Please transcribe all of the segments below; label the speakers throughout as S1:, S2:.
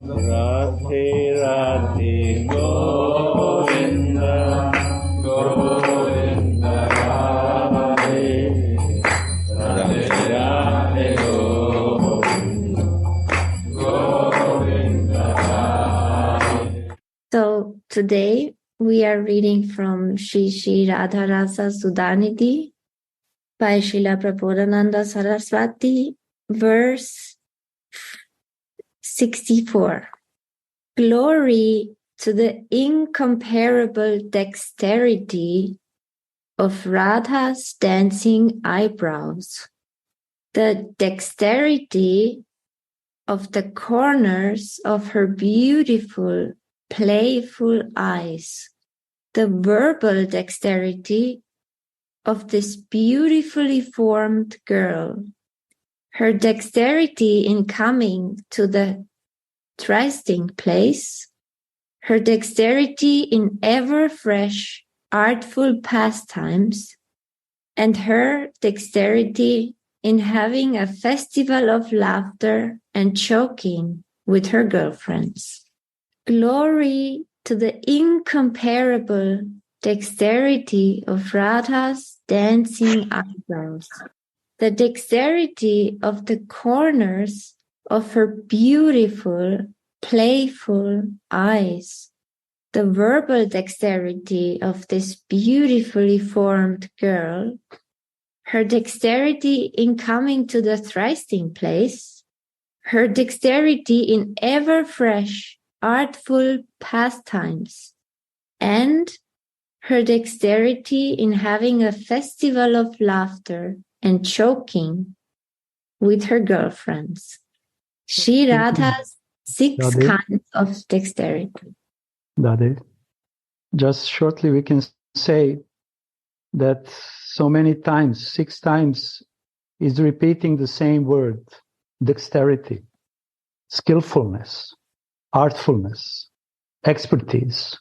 S1: Radhe Radhe Govinda Govinda Radhe Radhe Radhe Govinda Govinda Radhe. So today we are reading from Shri Radha Rasa Sudhanidhi by Srila Prabodhananda Saraswati, verse 64. Glory to the incomparable dexterity of Radha's dancing eyebrows, the dexterity of the corners of her beautiful, playful eyes, the verbal dexterity of this beautifully formed girl, her dexterity in coming to the trysting place, her dexterity in ever-fresh, artful pastimes, and her dexterity in having a festival of laughter and joking with her girlfriends. Glory to the incomparable dexterity of Radha's dancing eyebrows, the dexterity of the corners of her beautiful, playful eyes, the verbal dexterity of this beautifully formed girl, her dexterity in coming to the trysting place, her dexterity in ever-fresh, artful pastimes, and her dexterity in having a festival of laughter and joking with her girlfriends. Sri Radha's six kinds of dexterity.
S2: Radha, just shortly we can say that so many times, 6 times, is repeating the same word, dexterity, skillfulness, artfulness, expertise.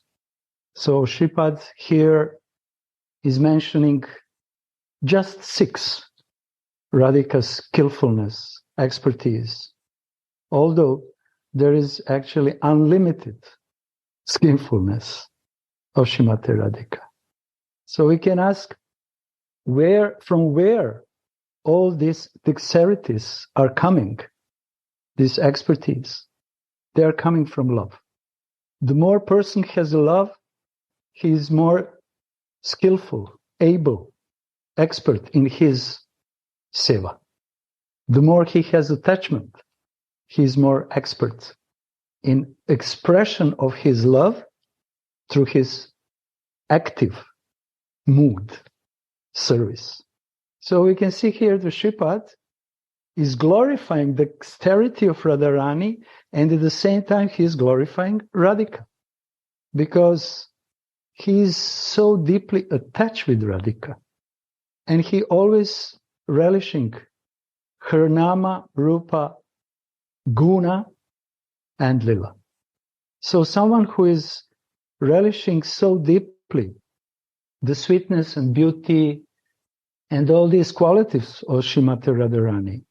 S2: So Shripad here is mentioning just 6, Radhika's skillfulness, expertise, although there is actually unlimited skillfulness of Srimati Radhika. So we can ask from where all these dexterities are coming, this expertise. They are coming from love. The more person has love, he is more skillful, able, expert in his seva. The more he has attachment, he is more expert in expression of his love through his active mood, service. So we can see here the Shripad is glorifying the dexterity of Radharani, and at the same time he is glorifying Radhika, because he is so deeply attached with Radhika, and he always relishing her nama, rupa, guna, and lila. So someone who is relishing so deeply the sweetness and beauty and all these qualities of Srimati Radharani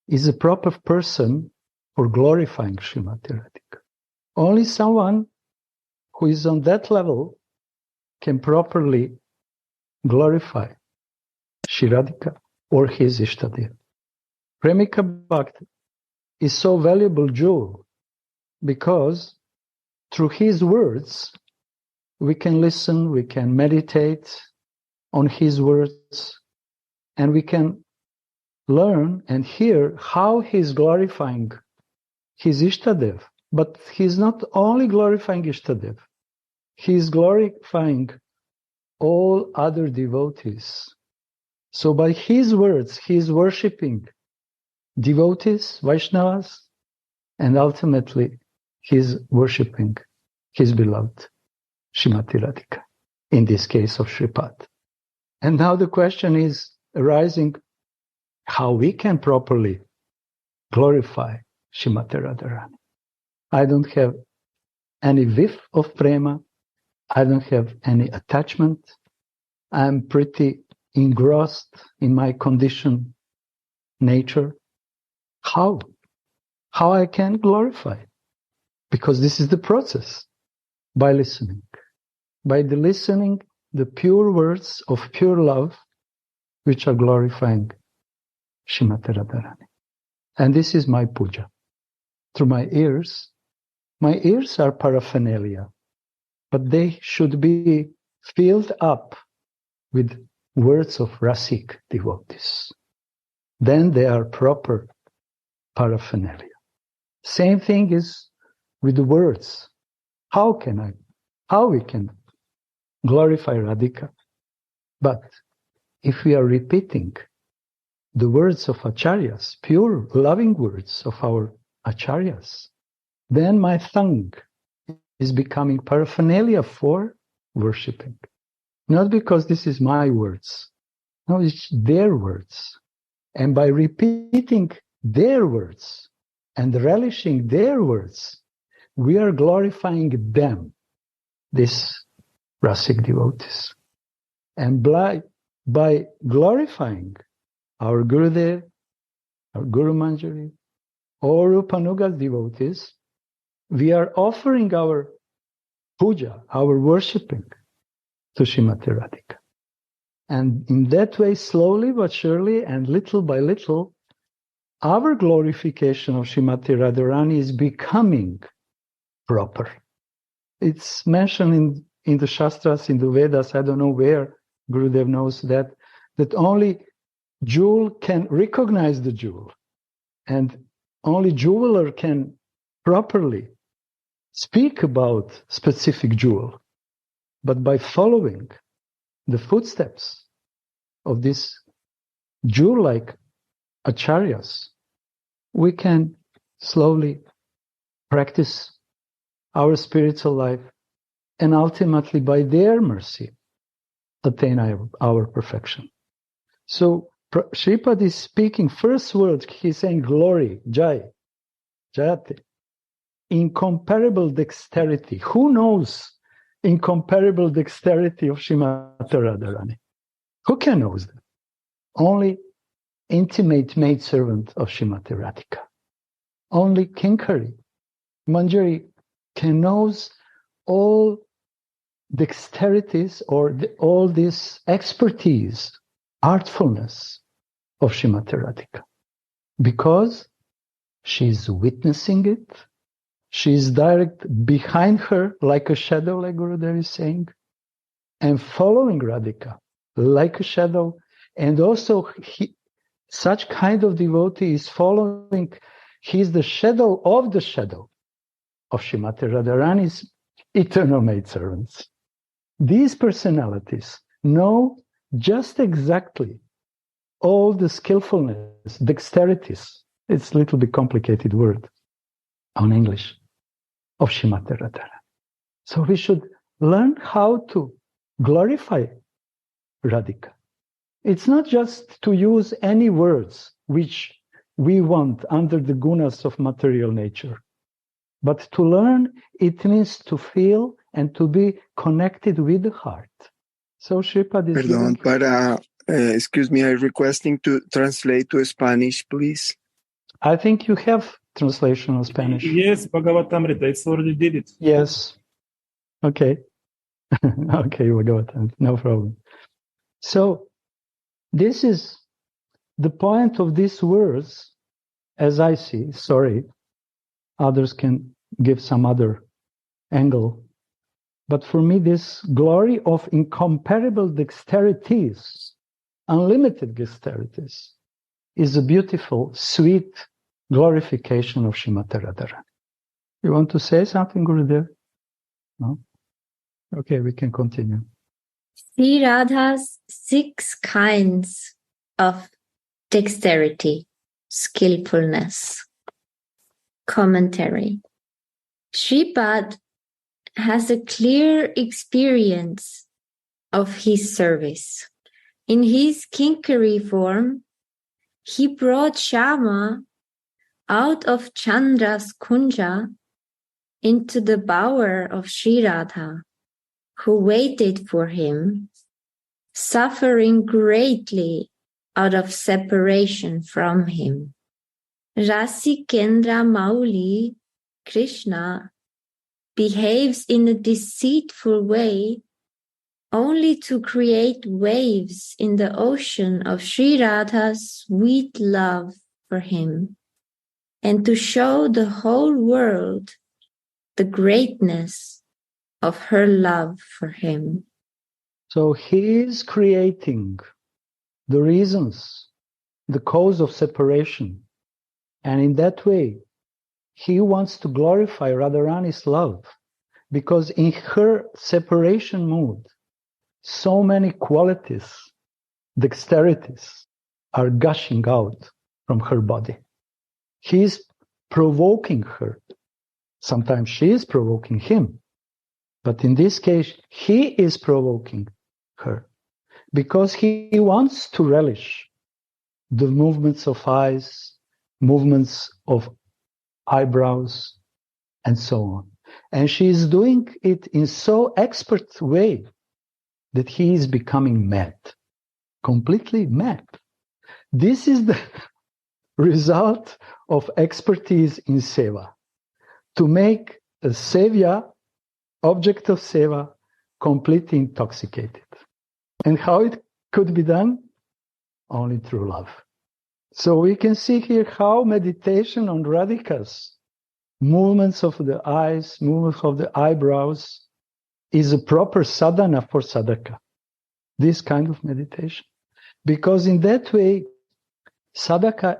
S2: is a proper person for glorifying Srimati Radhika. Only someone who is on that level can properly glorify Shri Radhika or his Ishtadev. Premika Bhakti is so valuable jewel because through his words we can listen, we can meditate on his words, and we can learn and hear how he's glorifying his Ishtadev. But he's not only glorifying Ishtadev, he's glorifying all other devotees. So by his words, he is worshipping devotees, Vaishnavas, and ultimately he is worshipping his beloved Srimati Radhika, in this case of Shripad. And now the question is arising how we can properly glorify Srimati Radharani. I don't have any whiff of prema. I don't have any attachment. I'm pretty engrossed in my conditioned nature. How I can glorify Because this is the process. By listening. By the listening, the pure words of pure love, which are glorifying Srimati Radharani. And this is my puja. Through my ears are paraphernalia, but they should be filled up with words of rasic devotees. Then they are proper paraphernalia. Same thing is with the words. How we can glorify Radhika? But if we are repeating the words of acharyas, pure loving words of our acharyas, then my tongue is becoming paraphernalia for worshipping. Not because this is my words. No, it's their words. And by repeating their words and relishing their words, we are glorifying them, these rasic devotees. And by glorifying our Gurudev, our Guru Manjari, or Rupanuga devotees, we are offering our puja, our worshipping to Srimati Radhika. And in that way, slowly but surely and little by little, our glorification of Srimati Radharani is becoming proper. It's mentioned in the Shastras, in the Vedas, I don't know where, Gurudev knows that only jewel can recognize the jewel. And only jeweler can properly speak about specific jewel. But by following the footsteps of these jewel-like acharyas, we can slowly practice our spiritual life and ultimately by their mercy attain our perfection. So Sripad is speaking first word, he's saying glory, jai, jayate, incomparable dexterity. Who knows incomparable dexterity of Srimati Radharani? Who can know that? Only intimate maidservant of Srimati Radhika. Only Kinkari, Manjari can know all dexterities or all this expertise, artfulness of Srimati Radhika. Because she's witnessing it, she's direct behind her like a shadow, like Gurudev is saying, and following Radhika like a shadow. And also such kind of devotee is following, he's the shadow of Srimati Radharani's eternal maidservants. These personalities know just exactly all the skillfulness, dexterities, it's a little bit complicated word on English, of Srimati Radharani. So we should learn how to glorify Radhika. It's not just to use any words which we want under the gunas of material nature, but to learn, it means to feel and to be connected with the heart. So Sripad is
S3: excuse me, I'm requesting to translate to Spanish, please.
S2: I think you have translation of Spanish.
S4: Yes, Bhagavatamrita, it's already did it.
S2: Yes. Okay. Okay, Bhagavatamrita, no problem. So, this is the point of these words, as I see. Sorry, others can give some other angle. But for me, this glory of incomparable dexterities, unlimited dexterities, is a beautiful, sweet glorification of Srimati Radharani. You want to say something, Gurudev? No? Okay, we can continue.
S1: Sri Radha's 6 kinds of dexterity, skillfulness. Commentary. Sripad has a clear experience of his service. In his Kinkari form, he brought Shama out of Chandra's Kunja into the bower of Sri Radha, who waited for him, suffering greatly out of separation from him. Rasikendra Mauli, Krishna, behaves in a deceitful way only to create waves in the ocean of Sri Radha's sweet love for him, and to show the whole world the greatness of her love for him.
S2: So he is creating the reasons, the cause of separation. And in that way, he wants to glorify Radharani's love, because in her separation mood, so many qualities, dexterities are gushing out from her body. He is provoking her. Sometimes she is provoking him. But in this case, he is provoking her because he wants to relish the movements of eyes, movements of eyebrows, and so on. And she is doing it in so expert way that he is becoming mad, completely mad. This is the result of expertise in seva, to make a sevya, object of seva, completely intoxicated. And how it could be done? Only through love. So we can see here how meditation on radhikas, movements of the eyes, movements of the eyebrows, is a proper sadhana for sadhaka. This kind of meditation. Because in that way, sadhaka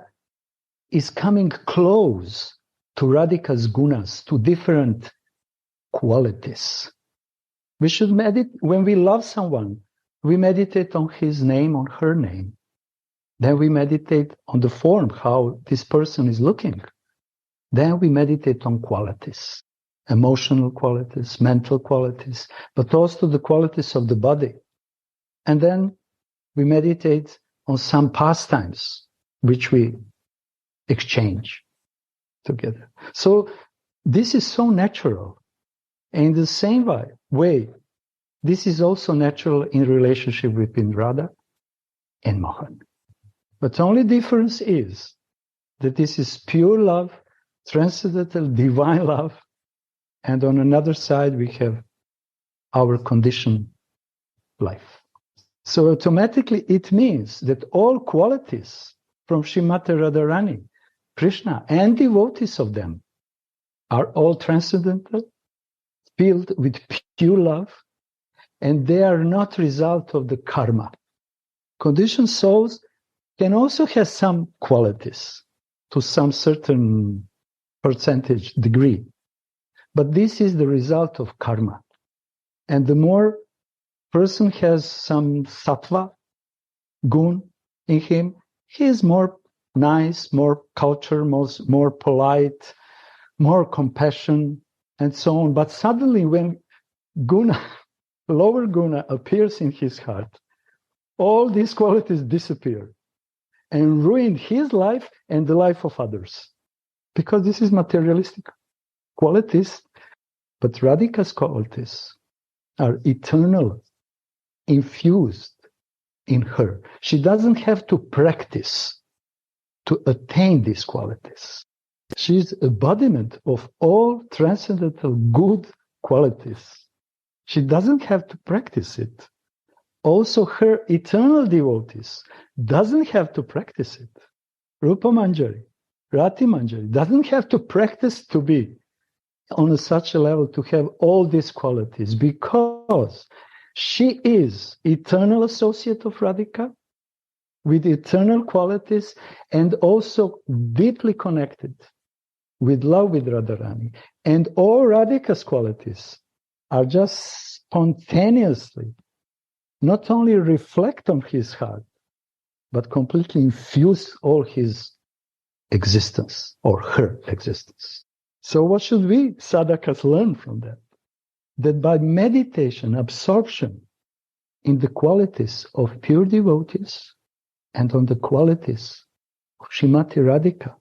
S2: is coming close to radhika's gunas, to different qualities. We should meditate, when we love someone, we meditate on his name, on her name. Then we meditate on the form, how this person is looking. Then we meditate on qualities, emotional qualities, mental qualities, but also the qualities of the body. And then we meditate on some pastimes, which we exchange together. So this is so natural. And in the same way, this is also natural in relationship between Radha and Mohan. But the only difference is that this is pure love, transcendental, divine love. And on another side, we have our conditioned life. So automatically it means that all qualities from Srimati Radharani, Krishna, and devotees of them are all transcendental, filled with pure love, and they are not result of the karma. Conditioned souls can also have some qualities to some certain percentage degree, but this is the result of karma. And the more person has some sattva, gun in him, he is more nice, more cultured, more polite, more compassion, and so on. But suddenly when guna, lower guna appears in his heart, all these qualities disappear and ruin his life and the life of others. Because this is materialistic qualities, but Radhika's qualities are eternal, infused in her. She doesn't have to practice to attain these qualities. She's embodiment of all transcendental good qualities. She doesn't have to practice it. Also, her eternal devotees doesn't have to practice it. Rupa Manjari, Rati Manjari doesn't have to practice to be on such a level to have all these qualities, because she is eternal associate of Radhika with eternal qualities and also deeply connected with love with Radharani. And all Radhika's qualities are just spontaneously not only reflect on his heart, but completely infuse all his existence or her existence. So what should we sadhakas learn from that? That by meditation, absorption in the qualities of pure devotees and on the qualities of Srimati Radhika,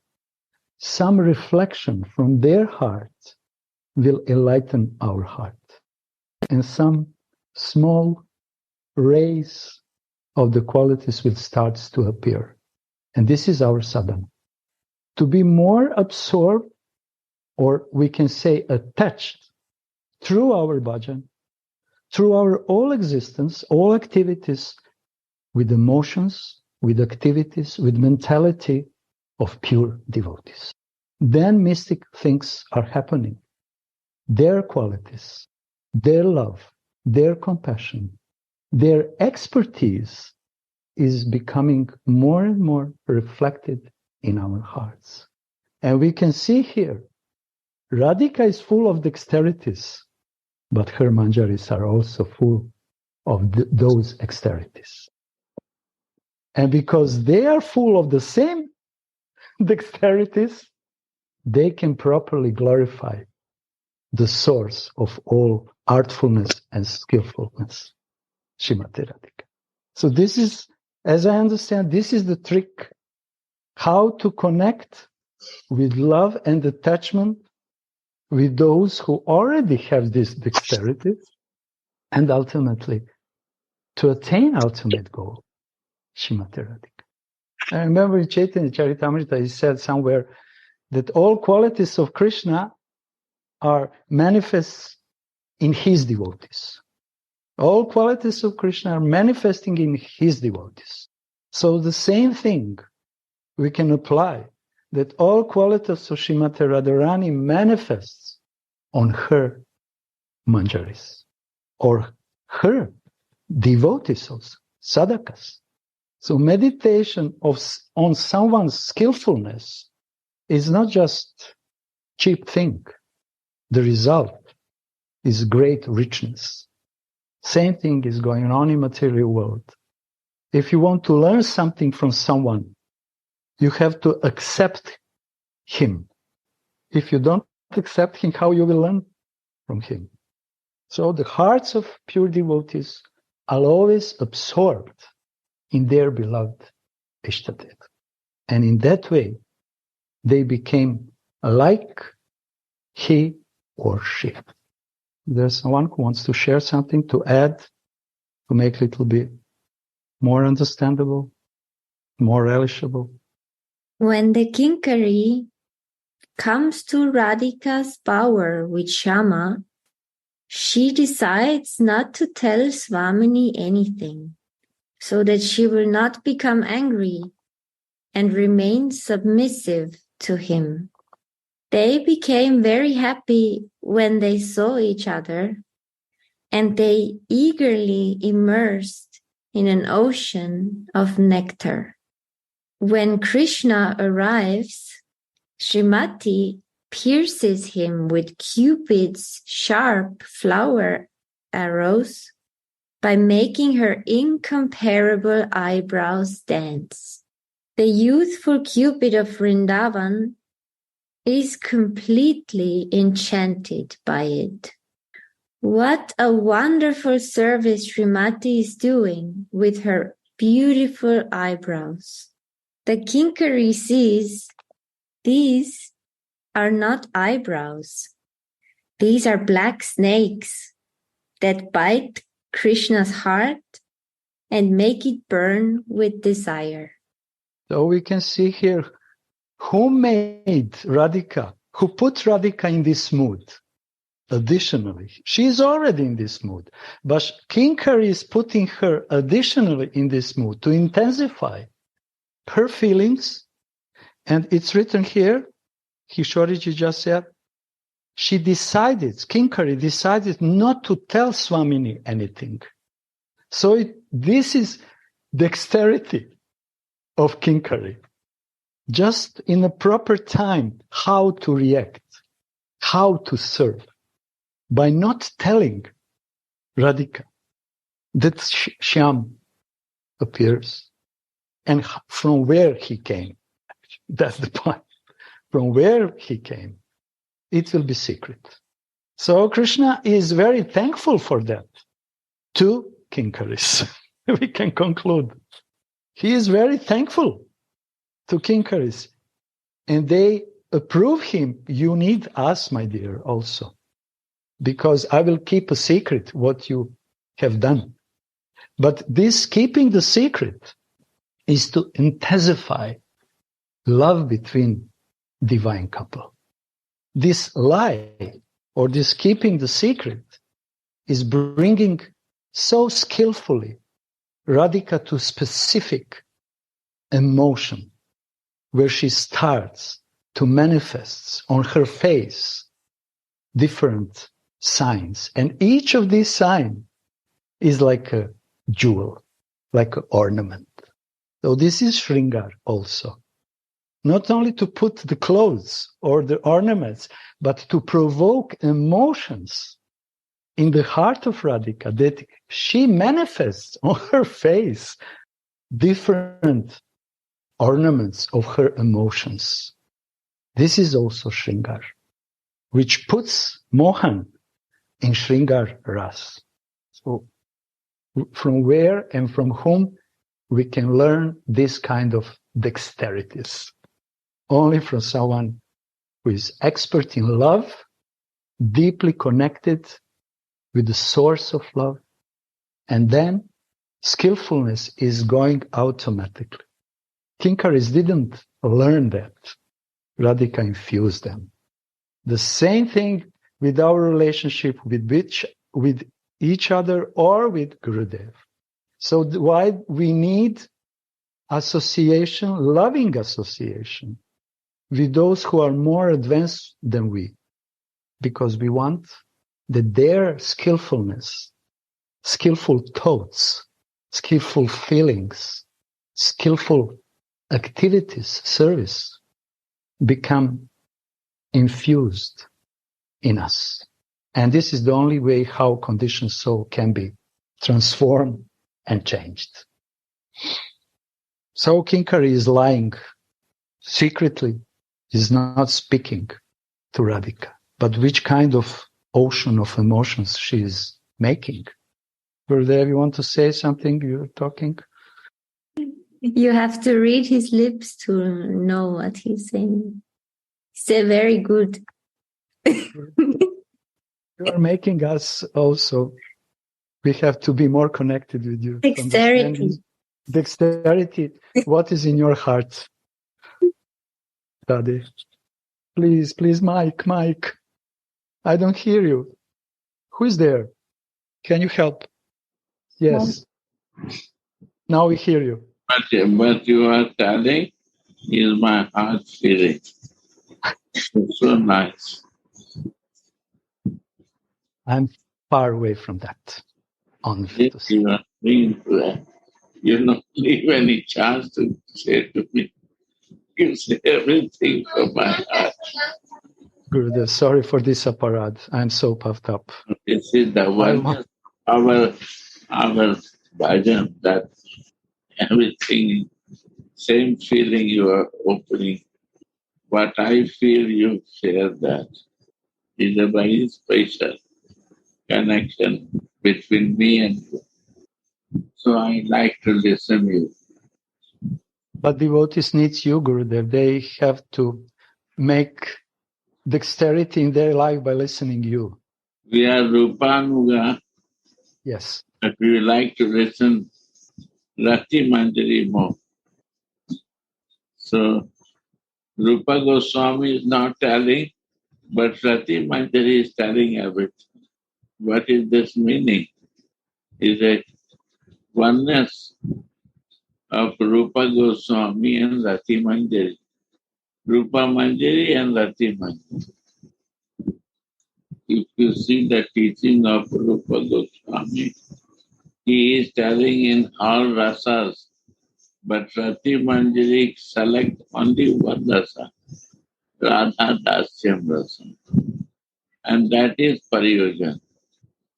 S2: some reflection from their heart will enlighten our heart. And some small rays of the qualities will start to appear. And this is our sadhana. To be more absorbed, or we can say attached through our bhajan, through our all existence, all activities, with emotions, with activities, with mentality of pure devotees. Then mystic things are happening. Their qualities, their love, their compassion, their expertise is becoming more and more reflected in our hearts. And we can see here, Radhika is full of dexterities, but her manjaris are also full of those dexterities. And because they are full of the same dexterities, they can properly glorify the source of all artfulness and skillfulness, Srimati Radhika. So this is, as I understand, this is the trick, how to connect with love and attachment with those who already have this dexterity, and ultimately to attain ultimate goal, Srimati Radhika. I remember in Chaitanya Charitamrita, he said somewhere that all qualities of Krishna are manifest in his devotees. All qualities of Krishna are manifesting in his devotees. So the same thing we can apply, that all qualities of Srimati Radharani manifests on her manjaris, or her devotees also, sadhakas. So meditation on someone's skillfulness is not just cheap thing. The result is great richness. Same thing is going on in material world. If you want to learn something from someone, you have to accept him. If you don't accept him, how you will learn from him? So the hearts of pure devotees are always absorbed in their beloved Ishtadev. And in that way, they became like he or she. There's someone who wants to share something, to add, to make it a little bit more understandable, more relishable.
S1: When the Kinkari comes to Radhika's power with Shama, she decides not to tell Swamini anything, so that she will not become angry and remain submissive to him. They became very happy when they saw each other, and they eagerly immersed in an ocean of nectar. When Krishna arrives, Srimati pierces him with Cupid's sharp flower arrows by making her incomparable eyebrows dance. The youthful Cupid of Vrindavan is completely enchanted by it. What a wonderful service Srimati is doing with her beautiful eyebrows. The Kinkari sees these are not eyebrows. These are black snakes that bite Krishna's heart and make it burn with desire.
S2: So we can see here who made Radhika, who put Radhika in this mood. Additionally, she is already in this mood, but Kinkari is putting her additionally in this mood to intensify her feelings. And it's written here, Kishoriji just said, Kinkari decided not to tell Swamini anything. So this is dexterity of Kinkari. Just in a proper time, how to react, how to serve, by not telling Radhika that Shyam appears and from where he came. That's the point. From where he came, it will be secret. So Krishna is very thankful for that. To Kinkaris, we can conclude. He is very thankful to Kinkaris. And they approve him. You need us, my dear, also. Because I will keep a secret what you have done. But this keeping the secret is to intensify love between divine couple. This lie or this keeping the secret, is bringing so skillfully Radhika to specific emotion, where she starts to manifest on her face different signs. And each of these signs is like a jewel, like an ornament. So this is Shringar also. Not only to put the clothes or the ornaments, but to provoke emotions in the heart of Radhika, that she manifests on her face different ornaments of her emotions. This is also Shringar, which puts Mohan in Shringar Ras. So from where and from whom we can learn this kind of dexterities? Only from someone who is expert in love, deeply connected with the source of love, and then skillfulness is going automatically. Kinkaris didn't learn that. Radhika infused them. The same thing with our relationship with each other or with Gurudev. So why we need association, loving association with those who are more advanced than we, because we want that their skillfulness, skillful thoughts, skillful feelings, skillful activities, service, become infused in us. And this is the only way how conditioned soul can be transformed and changed. So Kinkari is lying secretly, is not speaking to Radhika. But which kind of ocean of emotions she is making? Gurudev, you want to say something? You're talking?
S1: You have to read his lips to know what he's saying. He's very good.
S2: You are making us also, we have to be more connected with you.
S1: Dexterity.
S2: Dexterity. What is in your heart, Daddy? Please, Mike. I don't hear you. Who is there? Can you help? Yes. Now we hear you.
S5: But you are telling is my heart feeling. It's so nice.
S2: I'm far away from that.
S5: If you are being there, you don't leave any chance to say to me, you say everything from my heart.
S2: Gurudev, sorry for this apparat. I'm so puffed up.
S5: This is the one, our bhajan, that everything, same feeling you are opening. What I feel, you share that. Is a very special connection between me and you. So I like to listen to you.
S2: But devotees needs you, Gurudev. They have to make dexterity in their life by listening to you.
S5: We are Rupanuga.
S2: Yes.
S5: But we like to listen Rati Manjari more. So Rupa Goswami is not telling, but Rati Manjari is telling everything. What is this meaning? Is a oneness of Rupa Goswami and Rati Manjari. Rupa Manjari and Rati Manjari. If you see the teaching of Rupa Goswami, he is telling in all rasas, but Rati Manjari select only one rasa, Radha Dasyam rasa. And that is Pariyojan.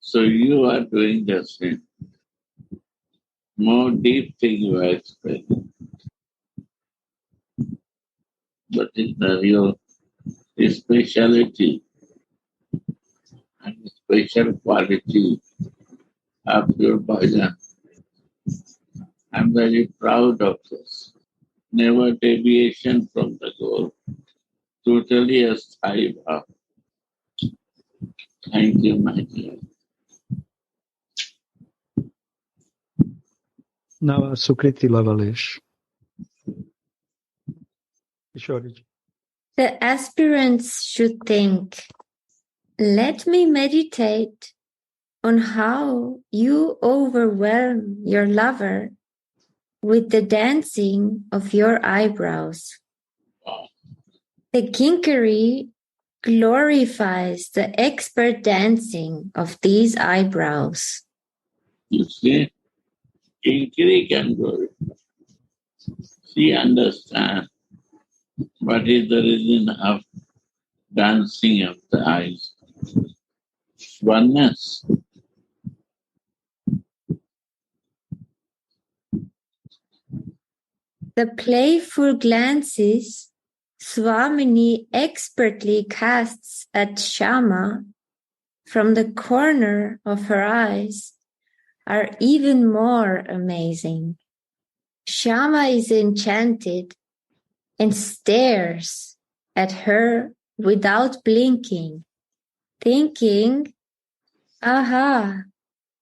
S5: So you are doing the same. More deep thing you are explaining. But in the real speciality and special quality of your bhajan, I'm very proud of this. Never deviation from the goal. Totally a sthayi bhav. Thank you, my dear.
S2: Now, Sukriti Lavalesh.
S1: The aspirants should think, Let me meditate on how you overwhelm your lover with the dancing of your eyebrows. The kinkery glorifies the expert dancing of these eyebrows.
S5: You see, Kinkiri can go. She understands what is the reason of dancing of the eyes. Oneness.
S1: The playful glances Swamini expertly casts at Shama from the corner of her eyes are even more amazing. Shama is enchanted and stares at her without blinking, thinking, "Aha,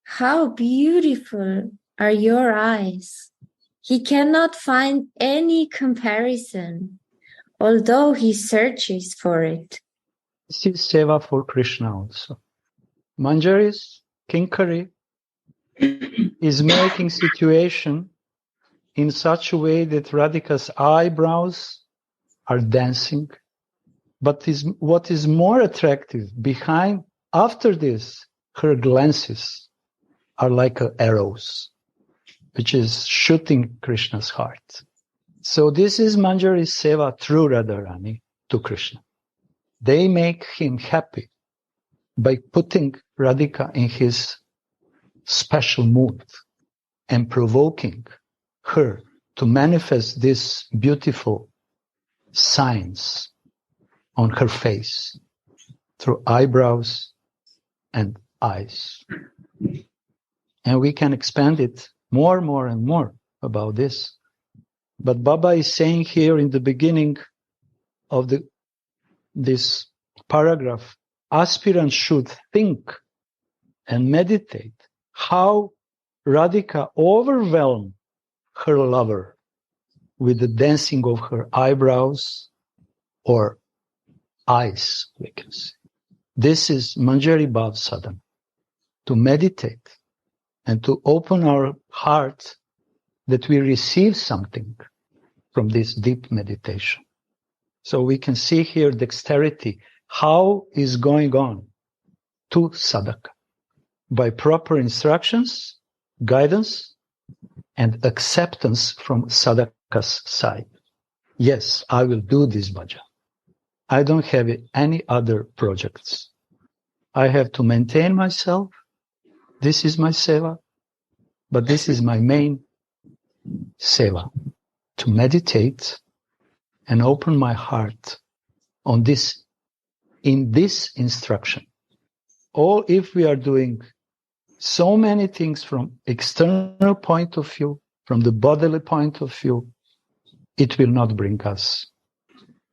S1: how beautiful are your eyes." He cannot find any comparison, although he searches for it.
S2: This is seva for Krishna also. Manjari's Kinkari is making situation in such a way that Radhika's eyebrows are dancing. But what is more attractive behind, after this, her glances are like arrows, which is shooting Krishna's heart. So this is Manjari's seva through Radharani to Krishna. They make him happy by putting Radhika in his special mood and provoking her to manifest these beautiful signs on her face through eyebrows and eyes. And we can expand it more and more about this. But Baba is saying here in the beginning of this paragraph, aspirants should think and meditate how Radhika overwhelmed her lover with the dancing of her eyebrows or eyes, we can say. This is Manjari Bhav Sadhana, to meditate and to open our heart that we receive something from this deep meditation. So we can see here dexterity, how is going on to sadhaka by proper instructions, guidance, and acceptance from sadhaka's side. Yes, I will do this bhajan. I don't have any other projects. I have to maintain myself. This is my seva, but this is my main seva, to meditate and open my heart on this, in this instruction. Or if we are doing so many things from external point of view, from the bodily point of view, it will not bring us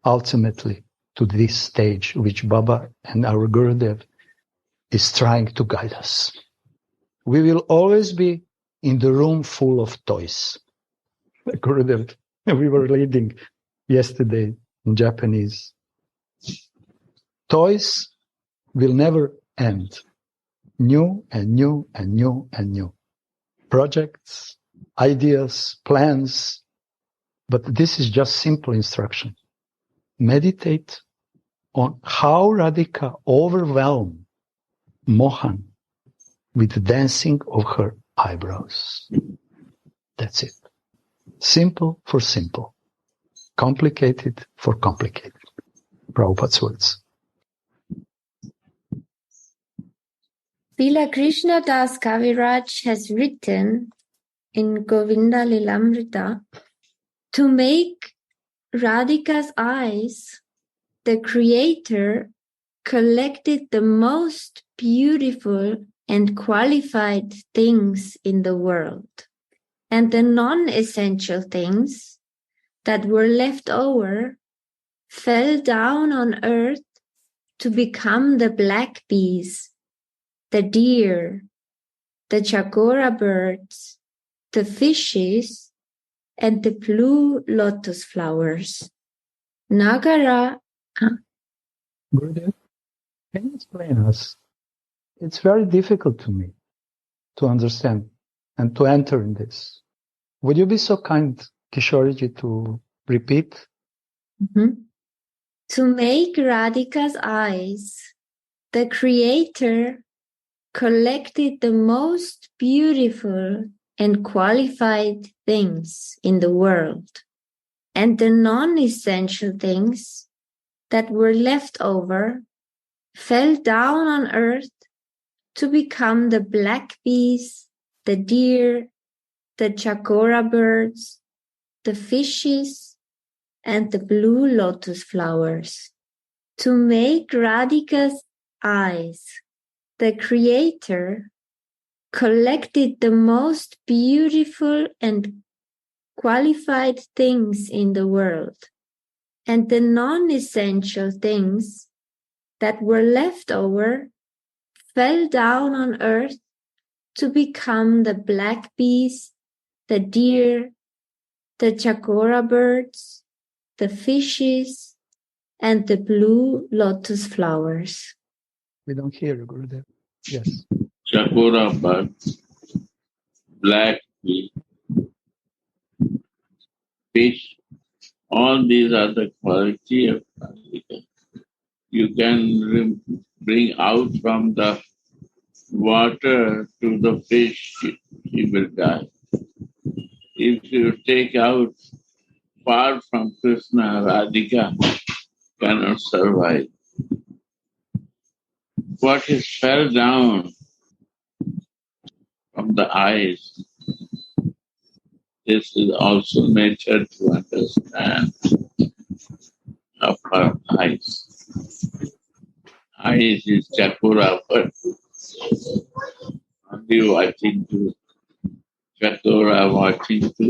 S2: ultimately to this stage which Baba and our Gurudev is trying to guide us. We will always be in the room full of toys. Gurudev, we were reading yesterday in Japanese. Toys will never end. New and new and new and new. Projects, ideas, plans. But this is just simple instruction. Meditate on how Radhika overwhelmed Mohan with the dancing of her eyebrows. That's it. Simple for simple. Complicated for complicated. Prabhupada's words.
S1: Srila Krishna Das Kaviraj has written in Govinda Lilamrita to make Radhika's eyes, the Creator collected the most beautiful and qualified things in the world, and the non-essential things that were left over fell down on earth to become the black bees, the deer, the chakora birds, the fishes, and the blue lotus flowers. Nagara.
S2: Gurudev, Can you explain us? It's very difficult to me to understand and to enter in this. Would you be so kind, Kishoriji, to repeat?
S1: Mhm. To make Radhika's eyes, the Creator collected the most beautiful and qualified things in the world, and the non-essential things that were left over fell down on earth to become the black bees, the deer, the chakora birds, the fishes, and the blue lotus flowers. To make Radhika's eyes, the Creator collected the most beautiful and qualified things in the world, and the non-essential things that were left over fell down on earth to become the black bees, the deer, the chakora birds, the fishes, and the blue lotus flowers.
S2: We don't hear you, Gurudev. Yes.
S5: Chakora bird, black bee, fish, all these are the quality of Radhika. You can bring out from the water to the fish, he will die. If you take out far from Krishna, Radhika cannot survive. What is fell down from the eyes, this is also nature to understand of her eyes. Eyes is chakura, but only watching to chakura, watching to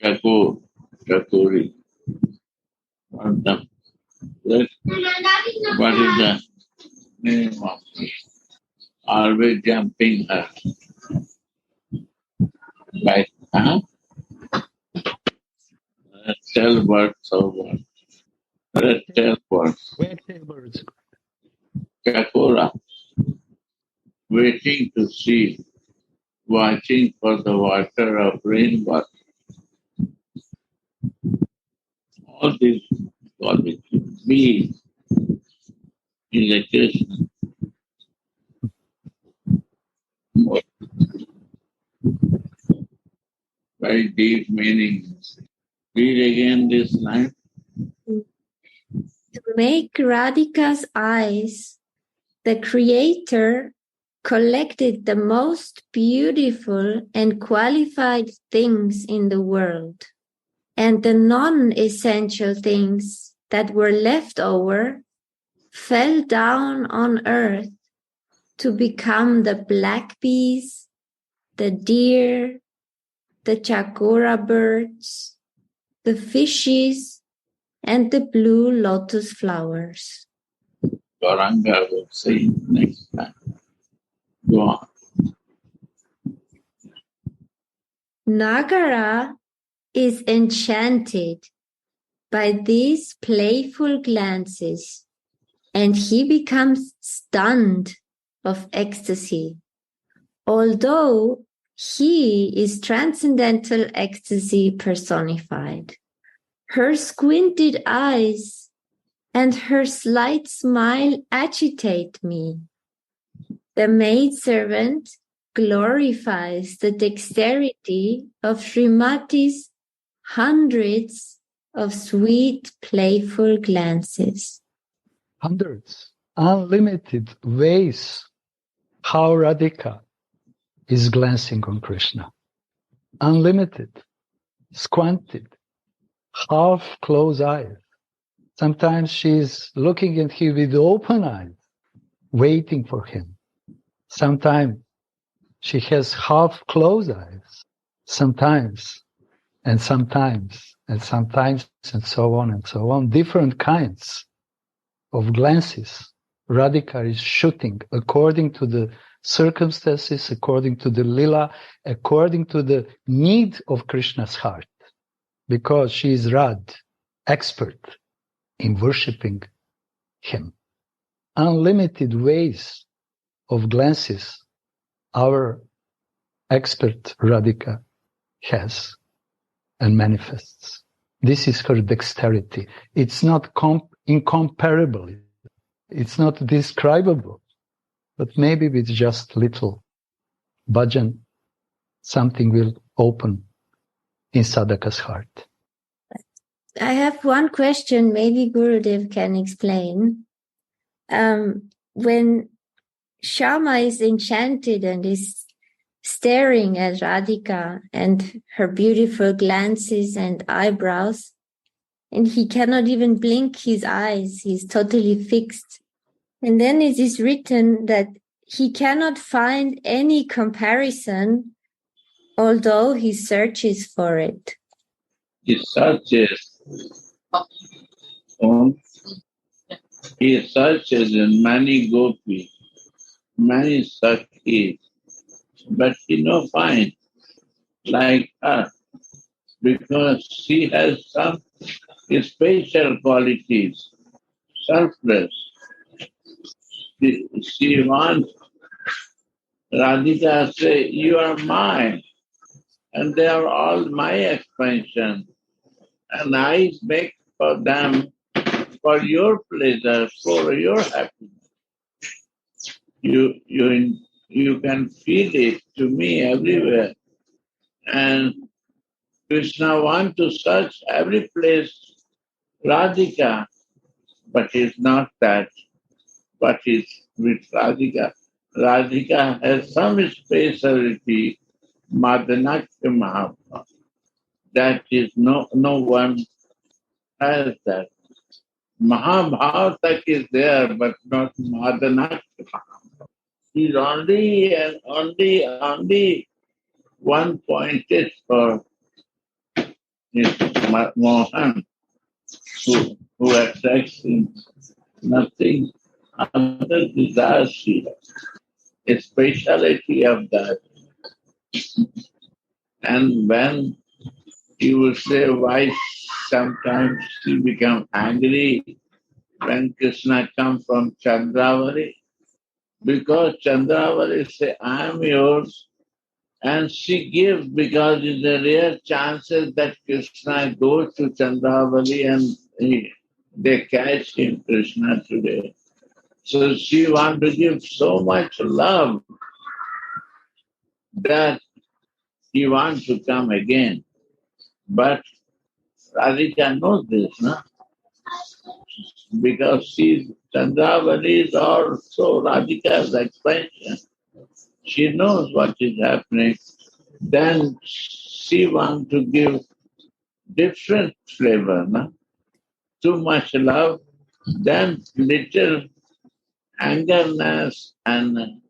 S5: chakuri. What is the name of it? Always jumping her. Like, tell words or what? Tell words.
S2: Wagtail birds.
S5: Chakora, waiting to see, watching for the water of rainwater. All these qualities. Be in the Krishna. Very deep meaning. Read again this line.
S1: To make Radhika's eyes, the Creator collected the most beautiful and qualified things in the world, and the non-essential things that were left over fell down on earth to become the black bees, the deer, the chakora birds, the fishes, and the blue lotus flowers.
S5: Gauranga will say next time. Go on.
S1: Nagara is enchanted by these playful glances, and he becomes stunned of ecstasy, although he is transcendental ecstasy personified. Her squinted eyes and her slight smile agitate me. The maidservant glorifies the dexterity of Srimati's hundreds of sweet, playful glances.
S2: Hundreds, unlimited ways how Radhika is glancing on Krishna. Unlimited, squinted, half-closed eyes. Sometimes she's looking at him with open eyes, waiting for him. Sometimes she has half-closed eyes. Sometimes, and sometimes, and sometimes, and so on and so on. Different kinds of glances Radhika is shooting according to the circumstances, according to the lila, according to the need of Krishna's heart. Because she is Rad, expert in worshipping him. unlimited ways of glances our expert Radhika has and manifests. This is her dexterity. It's not incomparable. It's not describable. But maybe with just little bhajan, something will open in sadhaka's heart.
S1: I have one question, maybe Gurudev can explain. When Shama is enchanted and is staring at Radhika and her beautiful glances and eyebrows, and he cannot even blink his eyes, he's totally fixed. And then it is written that he cannot find any comparison, although he searches for it.
S5: He searches in many gopis, many sakhis, but he no find like her, because she has some special qualities, selfless. She wants Radhika to say, you are mine, and they are all my expansion, and I make for them for your pleasure, for your happiness. You can feel it to me everywhere. And Krishna wants to search every place Radhika, but it's not that. But it's with Radhika. Radhika has some speciality, Madanakya Mahabharata. That is no one has that. Mahabharata is there, but not Madanakya Mahabharata. He's only one pointed for his Mohan, who attracts him. Nothing other desires she has. A speciality of that. And when you will say why sometimes she become angry when Krishna comes from Chandravari, because Chandravari say, I am yours, and she gives because it's a rare chances that Krishna goes to Chandravari and they catch him, Krishna, today. So she wants to give so much love that he wants to come again. But Radhika knows this, no? Because Chandravali is also Radhika's expansion. She knows what is happening. Then she wants to give different flavor, no? Too much love, then little angerness, and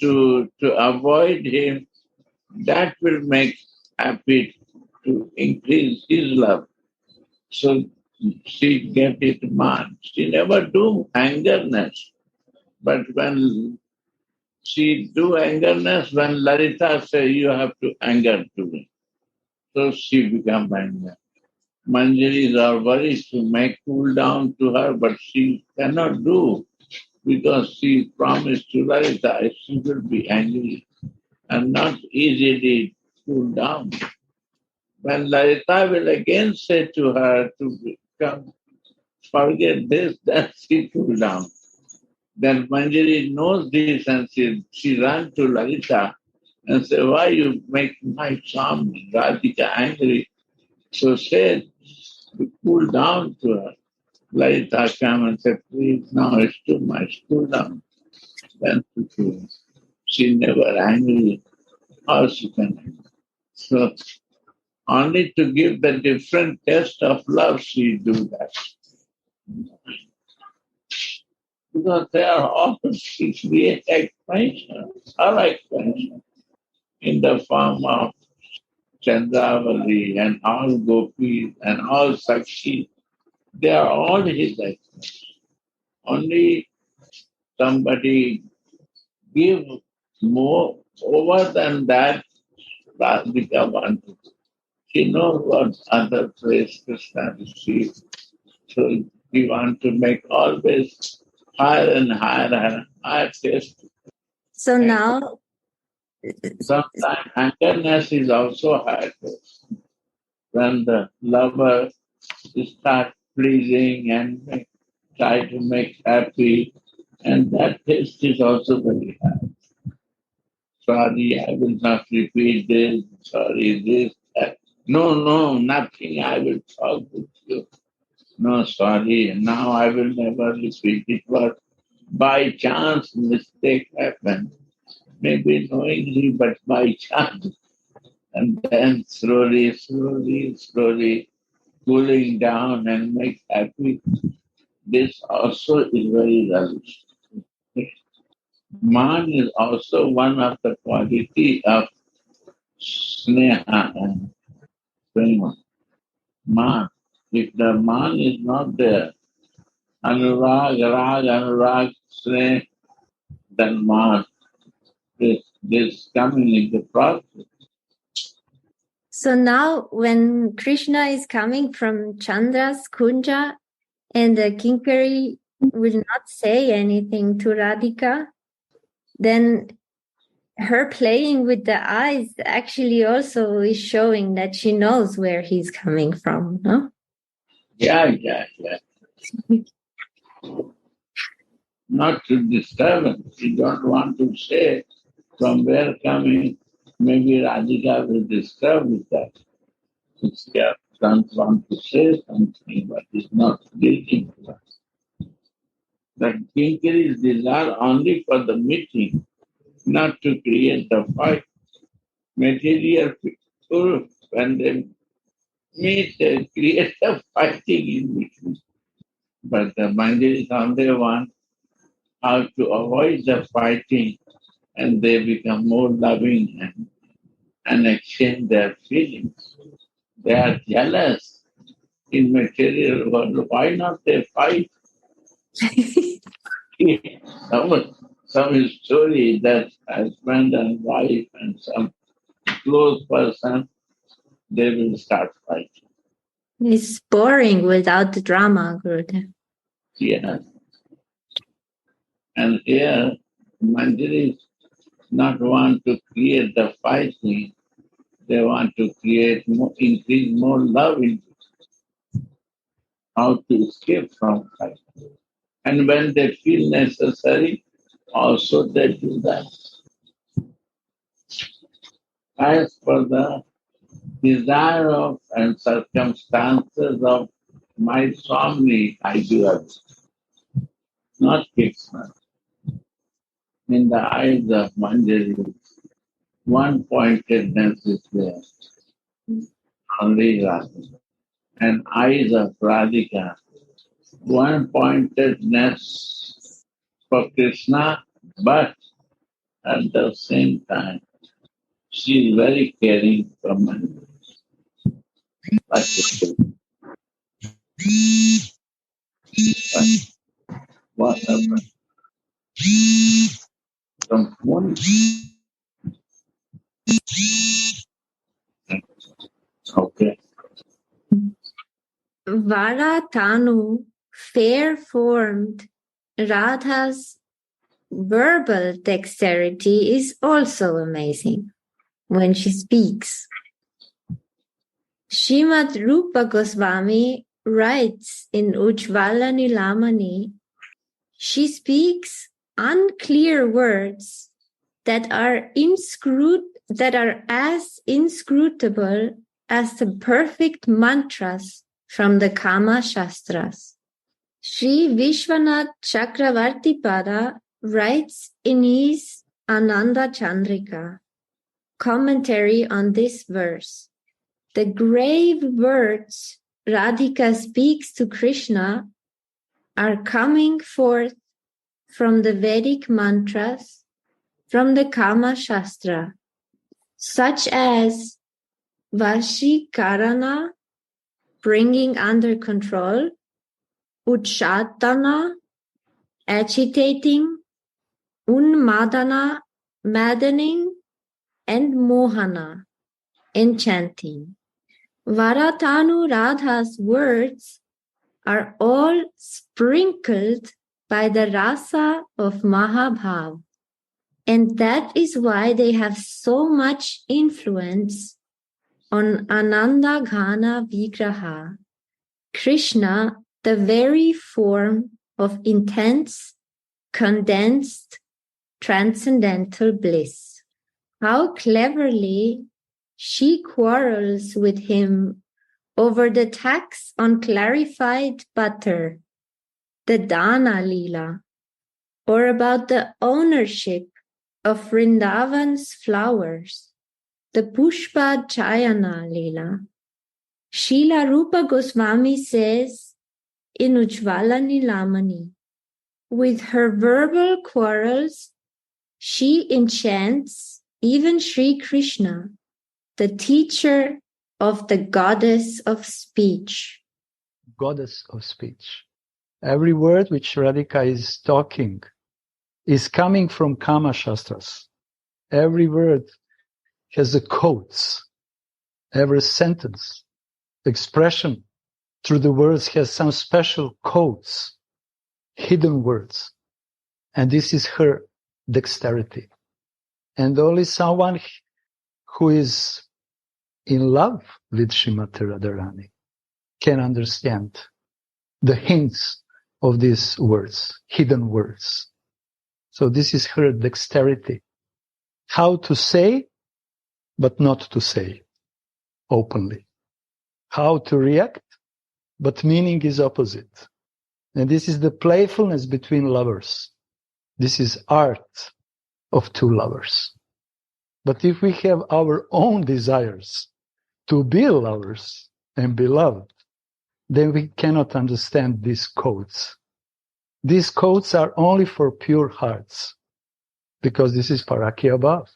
S5: to avoid him, that will make happy to increase his love. So she get it mad. She never do angerness. But when she do angerness, when Lalita say, you have to anger to me. So she become angry. Manjaris are worried to make cool down to her, but she cannot do because she promised to Lalita she will be angry and not easily cool down. When Lalita will again say to her to come, forget this, then she cool down. Then Manjari knows this and she ran to Lalita and said, why you make my charm Radhika angry? So said, to cool down to her. Lalita came and said, please, now it's too much, cool down. Then she never angry. How she can angry? So only to give the different taste of love she do that. Because they are all create expansion, all expansion, in the form of Chandravali and all gopis and all Sakshi. They are all his expansion. Only somebody give more over than that, Radhika wanted. She knows what other place Krishna received. So he wants to make always higher and higher taste.
S1: So now,
S5: Sometimes angerness is also higher taste. When the lover starts pleasing and try to make happy, and that taste is also very high. Sorry, I will not repeat this. Sorry, this, that. No, nothing. I will talk with you. No, sorry. Now I will never repeat it. But by chance, mistake happened. Maybe knowingly, but by chance. And then slowly cooling down and make happy. This also is very realistic. Man is also one of the quality of sneha and prema. Man. If the man is not there, anurag, sneh, then man is coming in the process.
S1: so now when Krishna is coming from Chandra's Kunja and the Kinkari will not say anything to Radhika, then her playing with the eyes actually also is showing that she knows where he's coming from, no?
S5: Yeah. Not to disturb him. You don't want to say from where coming. Maybe Radhika will disturb with that. She doesn't want to say something, but is not speaking to us. The Kinkaris desire only for the meeting, not to create the fight. Material people, when they meet, they create a fighting in between. But the Mandiris only want how to avoid the fighting, and they become more loving and exchange their feelings. They are jealous in material world. Why not they fight? Some story that husband and wife and some close person, they will start fighting.
S1: It's boring without the drama, Gurudev.
S5: Yeah. And here, Mandiris not want to create the fighting. They want to create more, increase more love in how to escape from fighting. And when they feel necessary, also they do that. As for the desire of and circumstances of my Swami, I do everything. Not Krishna. In the eyes of Manjari, one pointedness is there, only Radha. And eyes of Radhika, one pointedness for Krishna, but at the same time, she is very caring for Manjari. Like what happened? Some phone? Okay.
S1: Varatanu, fair-formed, Radha's verbal dexterity is also amazing when she speaks. Srimad Rupa Goswami writes in Ujjvala Nilamani, she speaks unclear words that are as inscrutable as the perfect mantras from the Kama Shastras. Sri Vishwanath Chakravarti Pada writes in his Ananda Chandrika commentary on this verse, the grave words Radhika speaks to Krishna are coming forth from the Vedic mantras from the Kama Shastra, such as Vashikarana, bringing under control, Uchatana, agitating, Unmadana, maddening, and Mohana, enchanting. Varatanu Radha's words are all sprinkled by the rasa of Mahabhav. And that is why they have so much influence on Ananda Ghana Vigraha, Krishna, the very form of intense, condensed, transcendental bliss. How cleverly she quarrels with him over the tax on clarified butter, the Dana Lila, or about the ownership of Vrindavan's flowers, the Pushpa Chayana Lila. Srila Rupa Goswami says in Ujjvala Nilamani, with her verbal quarrels, she enchants even Sri Krishna, the teacher of the goddess of speech.
S2: Goddess of speech. Every word which Radhika is talking is coming from Kama Shastras. Every word has a quotes. Every sentence, expression through the words has some special codes, hidden words. And this is her dexterity. And only someone who is in love with Srimati Radharani can understand the hints of these words, hidden words. So this is her dexterity. How to say, but not to say openly. How to react, but meaning is opposite. And this is the playfulness between lovers. This is art of two lovers. But if we have our own desires to be lovers and be loved, then we cannot understand these codes. These codes are only for pure hearts, because this is Parakya above.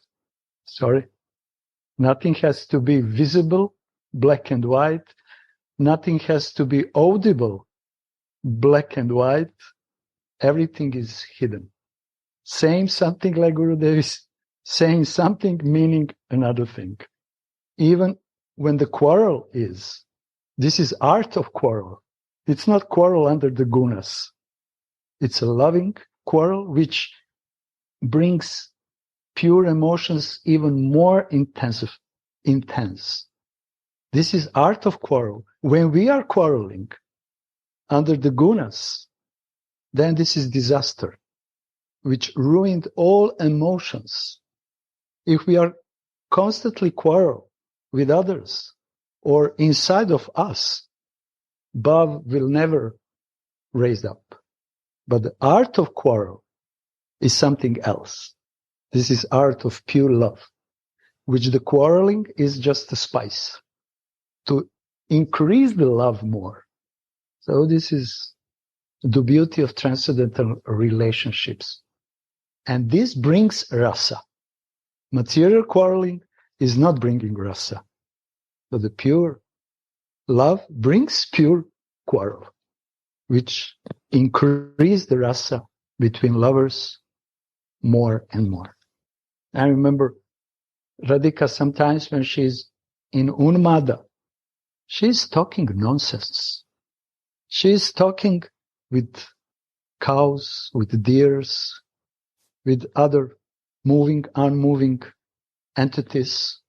S2: Sorry. Nothing has to be visible, black and white. Nothing has to be audible, black and white. Everything is hidden. Saying something like Gurudev is saying something, meaning another thing. Even when the quarrel is, this is art of quarrel. It's not quarrel under the gunas. It's a loving quarrel which brings pure emotions even more intense. This is art of quarrel. When we are quarreling under the gunas, then this is disaster, which ruined all emotions. If we are constantly quarrel with others or inside of us, Bhav will never raise up. But the art of quarrel is something else. This is art of pure love, which the quarreling is just a spice to increase the love more. So this is the beauty of transcendental relationships. And this brings rasa. Material quarreling is not bringing rasa. But the pure love brings pure quarrel, which increase the rasa between lovers more and more. I remember Radhika sometimes when she's in Unmada, she's talking nonsense. She's talking with cows, with deers, with other moving, unmoving entities.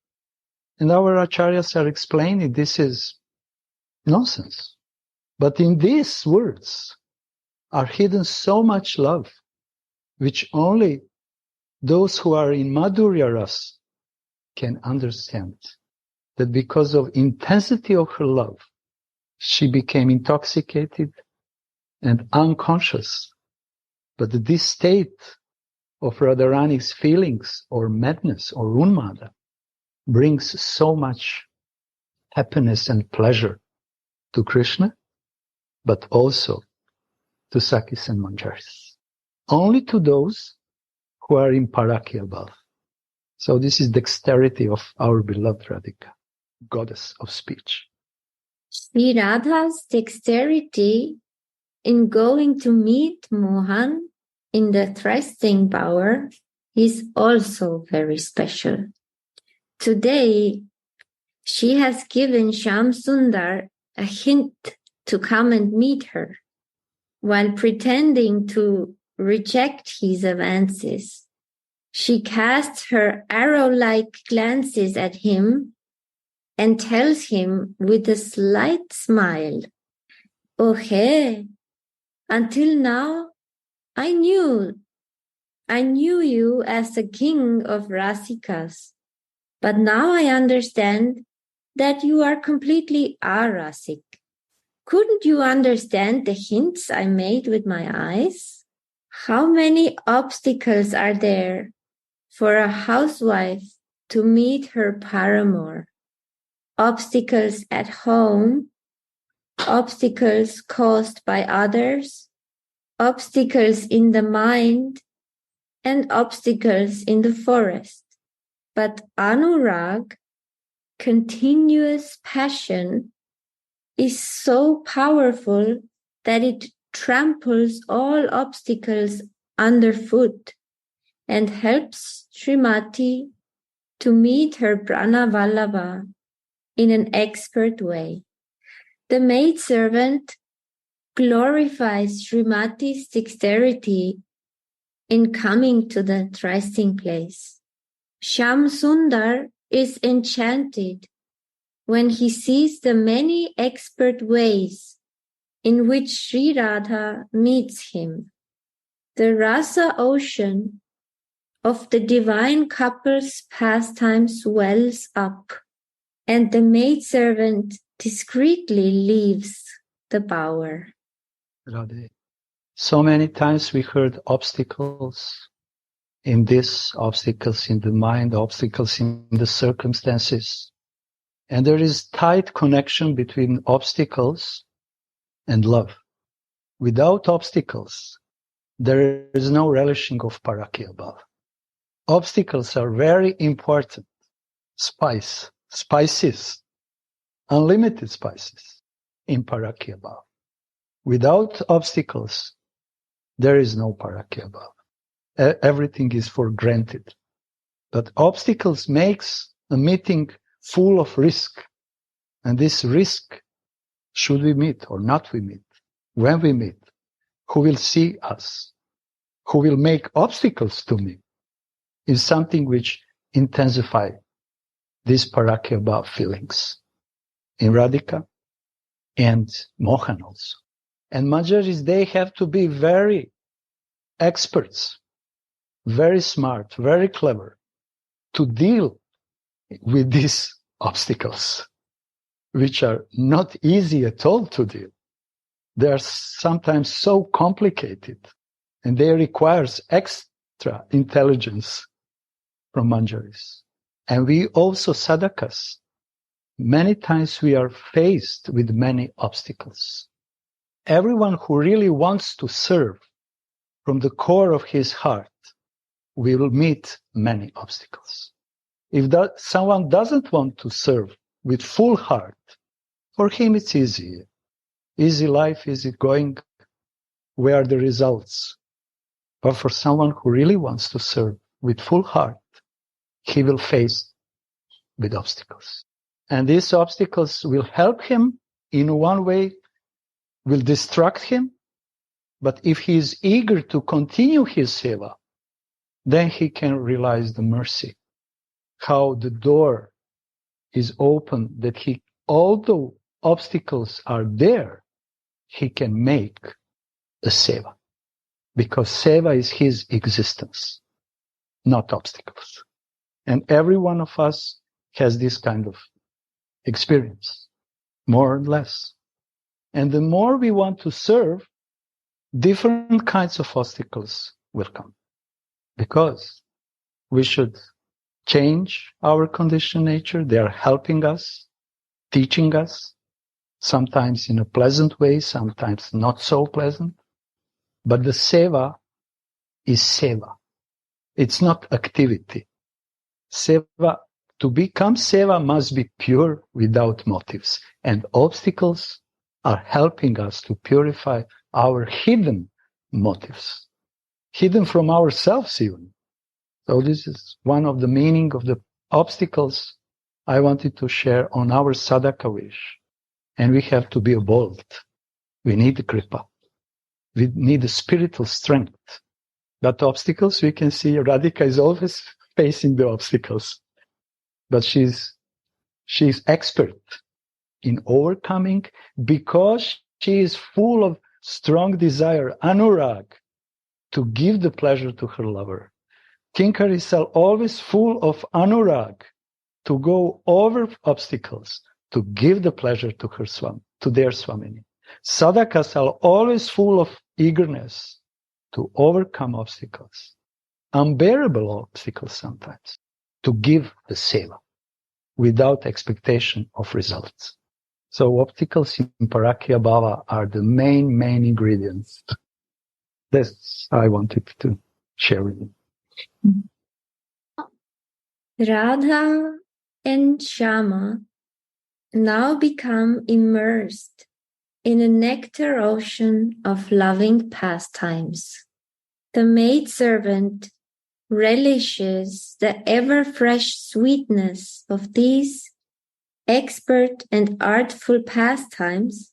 S2: And our acharyas are explaining this is nonsense. But in these words are hidden so much love, which only those who are in Madhurya Ras can understand. That because of intensity of her love, she became intoxicated and unconscious. But this state of Radharani's feelings or madness or Unmada brings so much happiness and pleasure to Krishna, but also to Sakis and Manjaris. Only to those who are in Parakya Bhav. So this is dexterity of our beloved Radhika, goddess of speech.
S1: Sri Radha's dexterity in going to meet Mohan in the thrusting bower is also very special. Today, she has given Shyam Sundar a hint to come and meet her. while pretending to reject his advances. She casts her arrow-like glances at him and tells him with a slight smile, "Oh, hey, until now I knew you as the king of Rasikas, but now I understand that you are completely arasic. Couldn't you understand the hints I made with my eyes? How many obstacles are there for a housewife to meet her paramour? Obstacles at home, obstacles caused by others, obstacles in the mind, and obstacles in the forest. But anurag, continuous passion, is so powerful that it tramples all obstacles underfoot and helps Srimati to meet her Prana Vallabha in an expert way. The maidservant glorifies Srimati's dexterity in coming to the trysting place. Shyam Sundar is enchanted when he sees the many expert ways in which Sri Radha meets him. The Rasa ocean of the divine couple's pastime swells up, and the maidservant discreetly leaves the bower.
S2: Radhe. So many times we heard obstacles in this, obstacles in the mind, obstacles in the circumstances. And there is tight connection between obstacles and love. Without obstacles, there is no relishing of parakya bhav. Obstacles are very important. Spices, unlimited spices in parakya bhav. Without obstacles, there is no parakya bhav. Everything is for granted. But obstacles makes a meeting full of risk. And this risk, should we meet or not we meet, when we meet, who will see us, who will make obstacles to me, is something which intensify these parakya bhav feelings in Radhika and Mohan also. And Manjaris, they have to be very experts, very smart, very clever to deal with these obstacles, which are not easy at all to deal. They are sometimes so complicated and they require extra intelligence from Manjaris. And we also sadhakas, many times we are faced with many obstacles. Everyone who really wants to serve from the core of his heart will meet many obstacles. If someone doesn't want to serve with full heart, for him it's easy. Easy life, easy going, where are the results? But for someone who really wants to serve with full heart, he will face with obstacles. And these obstacles will help him in one way, will distract him. But if he is eager to continue his seva, then he can realize the mercy. How the door is open, that he, although obstacles are there, he can make a seva. Because seva is his existence, not obstacles. And every one of us has this kind of experience, more or less. And the more we want to serve, different kinds of obstacles will come. Because we should change our conditioned nature. They are helping us, teaching us, sometimes in a pleasant way, sometimes not so pleasant. But the seva is seva. It's not activity. Seva, to become seva must be pure without motives. And obstacles are helping us to purify our hidden motives. Hidden from ourselves even. So this is one of the meaning of the obstacles I wanted to share on our sadhaka wish. And we have to be bold. We need the kripa. We need a spiritual strength. But obstacles, we can see Radhika is always facing the obstacles. But she's expert in overcoming because she is full of strong desire, anurag, to give the pleasure to her lover. Kinkaris are always full of anurag, to go over obstacles, to give the pleasure to her to their Swamini. Sadhakas are always full of eagerness to overcome obstacles, unbearable obstacles sometimes, to give the seva without expectation of results. So obstacles in Parakya Bhava are the main ingredients. That's I wanted to share with you.
S1: Radha and Shama now become immersed in a nectar ocean of loving pastimes. The maidservant relishes the ever-fresh sweetness of these expert and artful pastimes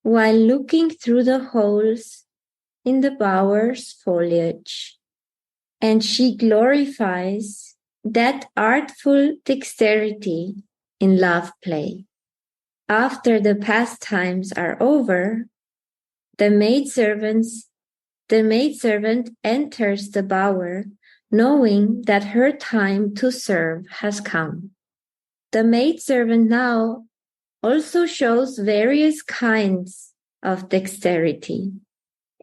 S1: while looking through the holes in the bower's foliage. And she glorifies that artful dexterity in love play. After the pastimes are over, the maidservant enters the bower, knowing that her time to serve has come. The maidservant now also shows various kinds of dexterity,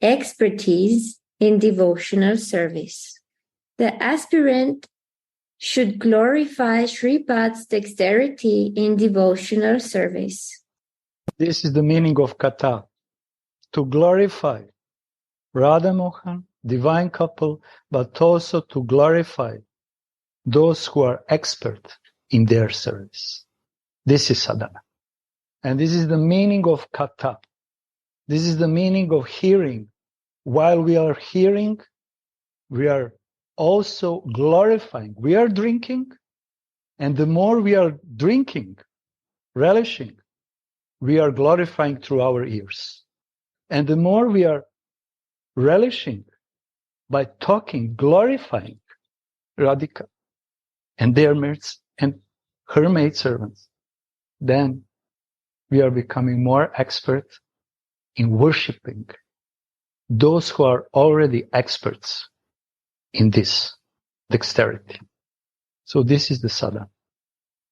S1: expertise in devotional service. The aspirant should glorify Shripad's dexterity in devotional service.
S2: This is the meaning of kata, to glorify Radha Mohan, divine couple, but also to glorify those who are expert in their service. This is sadhana. And this is the meaning of kata. This is the meaning of hearing. While we are hearing, we are also glorifying. We are drinking, and the more we are drinking, relishing, we are glorifying through our ears. And the more we are relishing by talking, glorifying Radhika and their maids and her maidservants, then we are becoming more expert in worshiping those who are already experts in this dexterity. So this is the sadhana.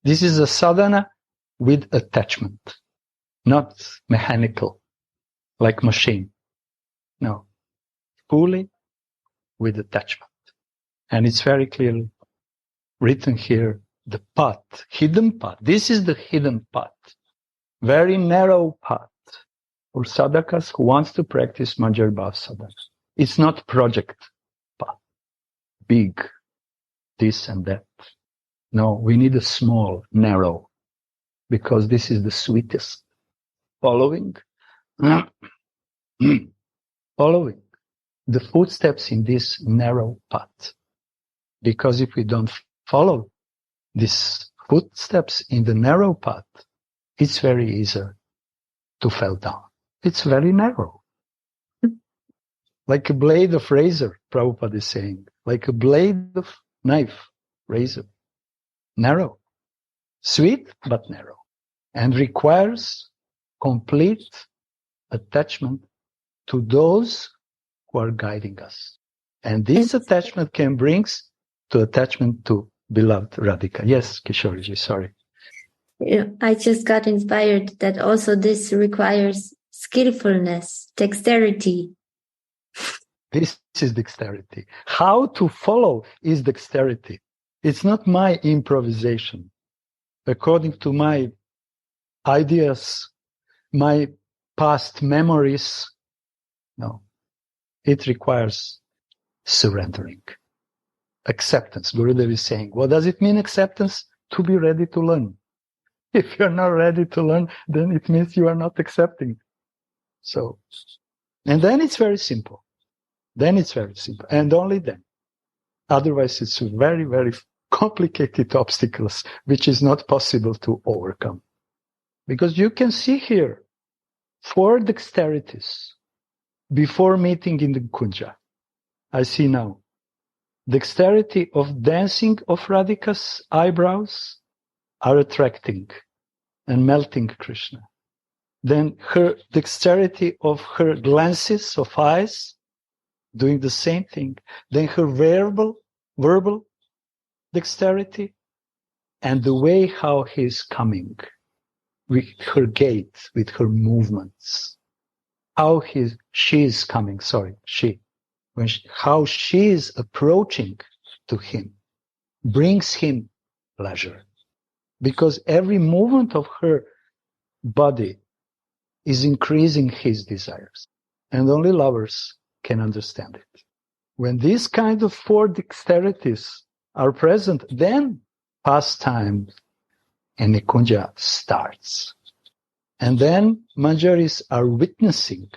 S2: This is a sadhana with attachment, not mechanical, like machine. No, fully with attachment. And it's very clearly written here, the path, hidden path. This is the hidden path, very narrow path for sadhakas who wants to practice Manjari Bhav sadhana. It's not project path, big, this and that. No, we need a small, narrow, because this is the sweetest. Following the footsteps in this narrow path. Because if we don't follow these footsteps in the narrow path, it's very easy to fall down. It's very narrow. Like a blade of razor, Prabhupada is saying. Like a blade of knife, razor. Narrow. Sweet, but narrow. And requires complete attachment to those who are guiding us. And this attachment can bring to attachment to beloved Radhika. Yes, Kishoriji, sorry.
S1: I just got inspired that also this requires skillfulness, dexterity.
S2: This is dexterity. How to follow is dexterity. It's not my improvisation. According to my ideas, my past memories. No. It requires surrendering. Acceptance. Gurudev is saying, what does it mean, acceptance? To be ready to learn. If you're not ready to learn, then it means you are not accepting. So, and then it's very simple. And only then. Otherwise, it's very, very complicated obstacles, which is not possible to overcome. Because you can see here 4 dexterities. before meeting in the Kunja. I see now. Dexterity of dancing of Radhika's eyebrows are attracting and melting Krishna. Then her dexterity of her glances of eyes, doing the same thing. Then her verbal dexterity, and the way how he's coming with her gait, with her movements. How she is coming, how she is approaching to him brings him pleasure. Because every movement of her body is increasing his desires. And only lovers can understand it. When these kind of four dexterities are present, then pastime and Nikunja starts. And then Manjaris are witnessing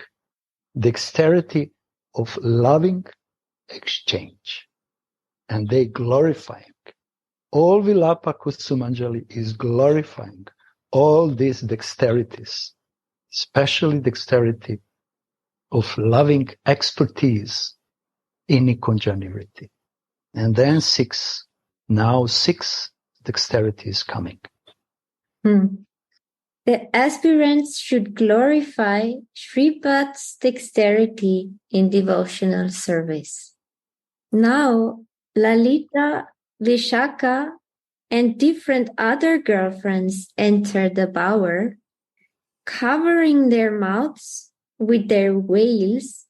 S2: dexterity of loving exchange. And they glorifying. All Vilapa Kusumanjali is glorifying all these dexterities, especially dexterity of loving expertise in Nikunja Nivriti. And then six dexterity is coming.
S1: The aspirants should glorify Shripad's dexterity in devotional service. Now, Lalita, Vishaka, and different other girlfriends enter the bower, covering their mouths with their veils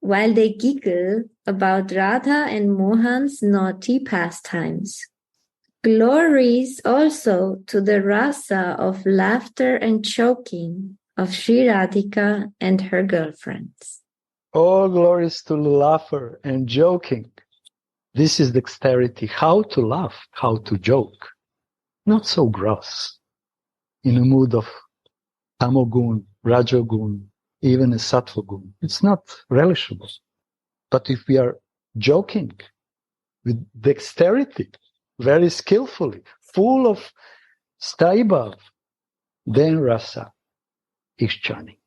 S1: while they giggle about Radha and Mohan's naughty pastimes. Glories also to the rasa of laughter and choking of Sri Radhika and her girlfriends.
S2: All glories to laughter and joking. This is dexterity, how to laugh, how to joke. Not so gross, in a mood of tamogun, rajogun, even a sattvagun. It's not relishable. But if we are joking with dexterity, very skillfully, full of staibhav, then rasa is churning.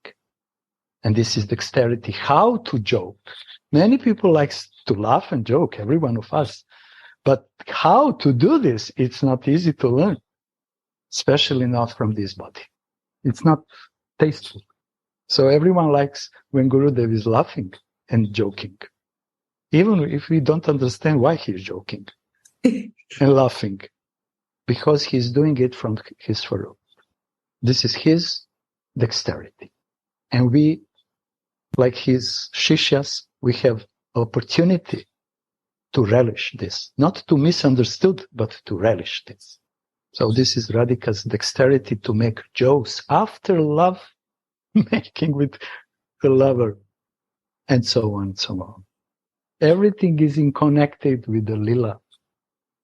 S2: And this is dexterity, how to joke. Many people like to laugh and joke, every one of us. But how to do this, it's not easy to learn, especially not from this body. It's not tasteful. So everyone likes when Gurudev is laughing and joking, even if we don't understand why he's joking and laughing, because he's doing it from his swarup. This is his dexterity. And we, like his shishyas, we have opportunity to relish this, not to misunderstood, but to relish this. So this is Radhika's dexterity to make jokes after love making with the lover, and so on and so on. Everything is connected with the lila.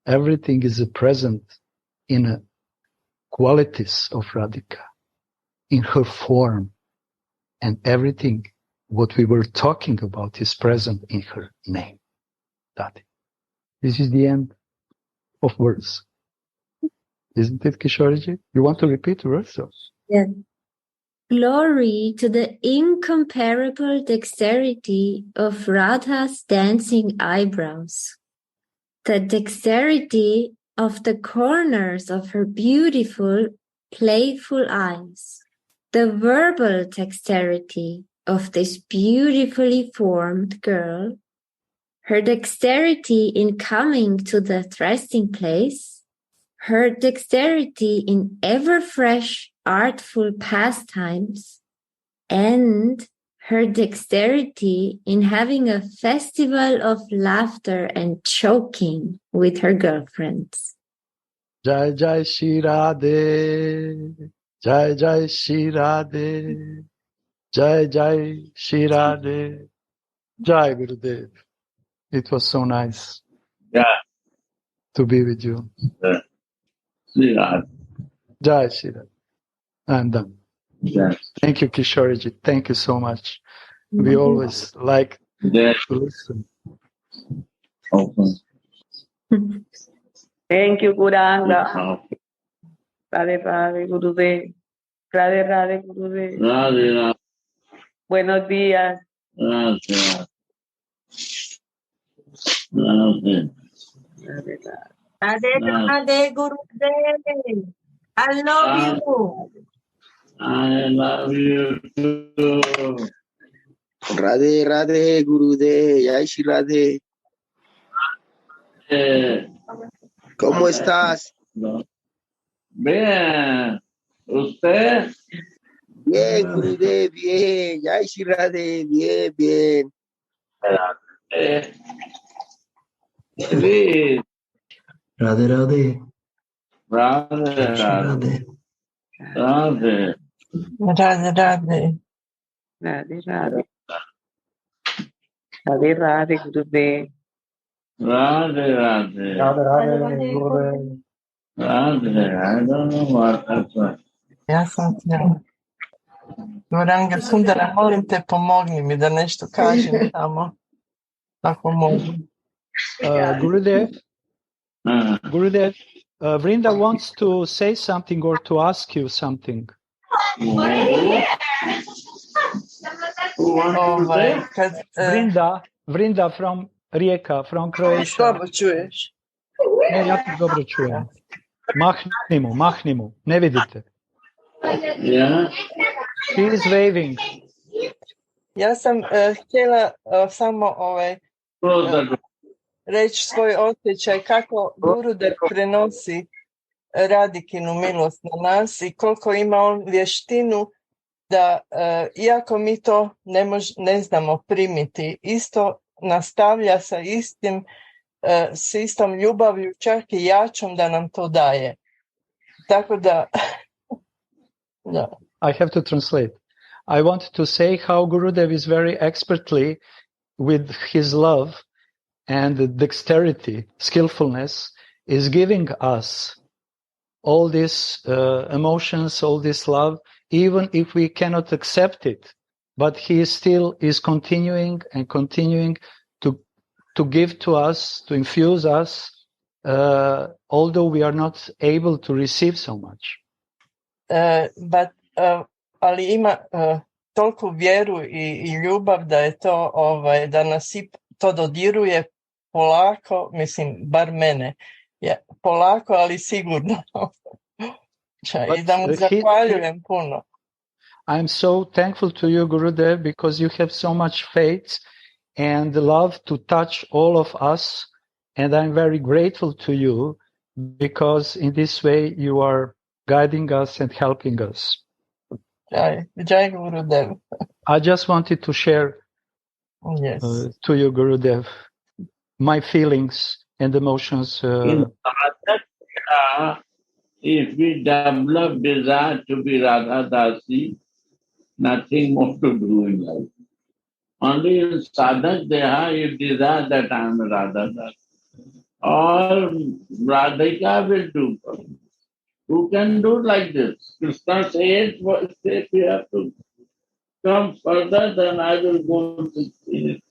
S2: Everything is present in a qualities of Radhika, in her form, and everything what we were talking about is present in her name. This is the end of words. Isn't it, Kishoriji? You want to repeat the words?
S1: Yeah. Glory to the incomparable dexterity of Radha's dancing eyebrows, the dexterity of the corners of her beautiful, playful eyes, the verbal dexterity of this beautifully formed girl, her dexterity in coming to the resting place, her dexterity in ever-fresh, artful pastimes, and her dexterity in having a festival of laughter and choking with her girlfriends.
S2: Jai Jai Shri Radhe, Jai Jai Shri Radhe, Jai Jai Shri Radhe, Jai Gurudev. It was so nice to be with you.
S5: Shri Radhe.
S2: Jai Shri Radhe. I'm done.
S5: Yes.
S2: Thank you, Kishoriji. Thank you so much. We always like to listen.
S5: Open.
S6: Thank you, Guranga. Radhe Radhe Gurudev. Radhe Radhe Gurudev.
S5: Radhe Radhe.
S6: Buenos días.
S5: Rasa. Rasa.
S6: Radhe Radhe Gurudev. I love you.
S5: I love you too.
S3: Radhe Radhe Gurudev, Jai Shri Radhe. ¿Cómo estás?
S5: Bien. ¿Usted?
S3: Bien, Gurudev, bien. Jai Shri Radhe, bien, bien.
S5: Sí.
S7: Radhe Radhe.
S5: Radhe,
S7: Jai Shri
S5: Radhe.
S7: Radhe.
S5: Radhe.
S6: Radhe Radhe. Radhe Radhe. Radhe Radhe Gurudev.
S5: Radhe, Radhe.
S4: Radhe Radhe Gurudev.
S5: Radhe. I don't know what that's right.
S6: Ja sam htjela. Goranga Sundara, molim te, pomogni mi da nešto kažem tamo. Ako mogu.
S2: Gurudev,
S5: Uh,
S2: Gurudev, Vrinda wants to say something or to ask you something.
S5: Who wants to say?
S6: Kad,
S2: Vrinda from Rijeka, from Croatia.
S6: slabo čuješ.
S2: Ne, ja te dobro čujem. Mahni mu, ne vidite.
S5: Yeah.
S2: She is waving.
S6: Ja sam htjela samo
S5: Close the door.
S6: reći svoj osjećaj kako Gurudev prenosi Radikinu milost na nas i koliko ima on vještinu da iako mi to ne znamo primiti, isto nastavlja sa istom ljubavlju, čak i jačom da nam to daje. Tako da da.
S2: I have to translate. I want to say how Gurudev is very expertly with his love and dexterity, skillfulness, is giving us all these emotions, all this love, even if we cannot accept it. But he still is continuing and continuing to give to us, to infuse us, although we are not able to receive so much.
S6: Ali ima toliku vjeru i ljubav da je to da nas to dodiruje polako, mislim, bar mene, polako, ali sigurno. I da mu zahvaljujem puno.
S2: I'm so thankful to you, Gurudev, because you have so much faith and love to touch all of us. And I'm very grateful to you because in this way you are guiding us and helping us.
S6: Jai Gurudev.
S2: I just wanted to share to you, Gurudev, my feelings and emotions.
S5: In Sadhaka, if we develop desire to be Radha Dasi, nothing more to do in life. Only in Sadhak Deha, you desire that I am Radha Dasi. Or Radhika will do for you. Who can do like this? Krishna says, if you have to come further, then I will go to it.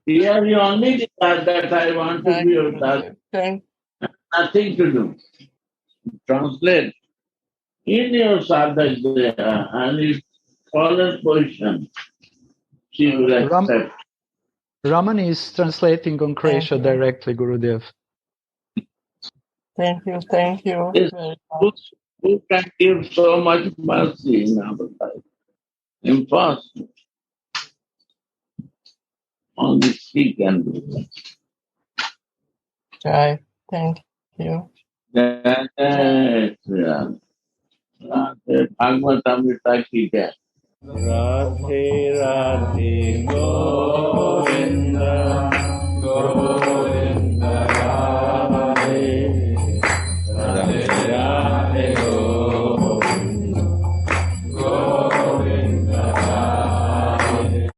S5: Here you only decide that I want to be your Dasi. Nothing to do. Translate. In your sadhak deha and his fallen position, she will accept.
S2: Raman is translating on Croatia directly, Gurudev.
S6: Thank you.
S5: Yes. Who can give so much mercy in our life? Impossible. Only she can do that.
S6: Jai, thank you.
S5: Radhe Bhagavatamrita ki jai. Radhe Radhe Govinda.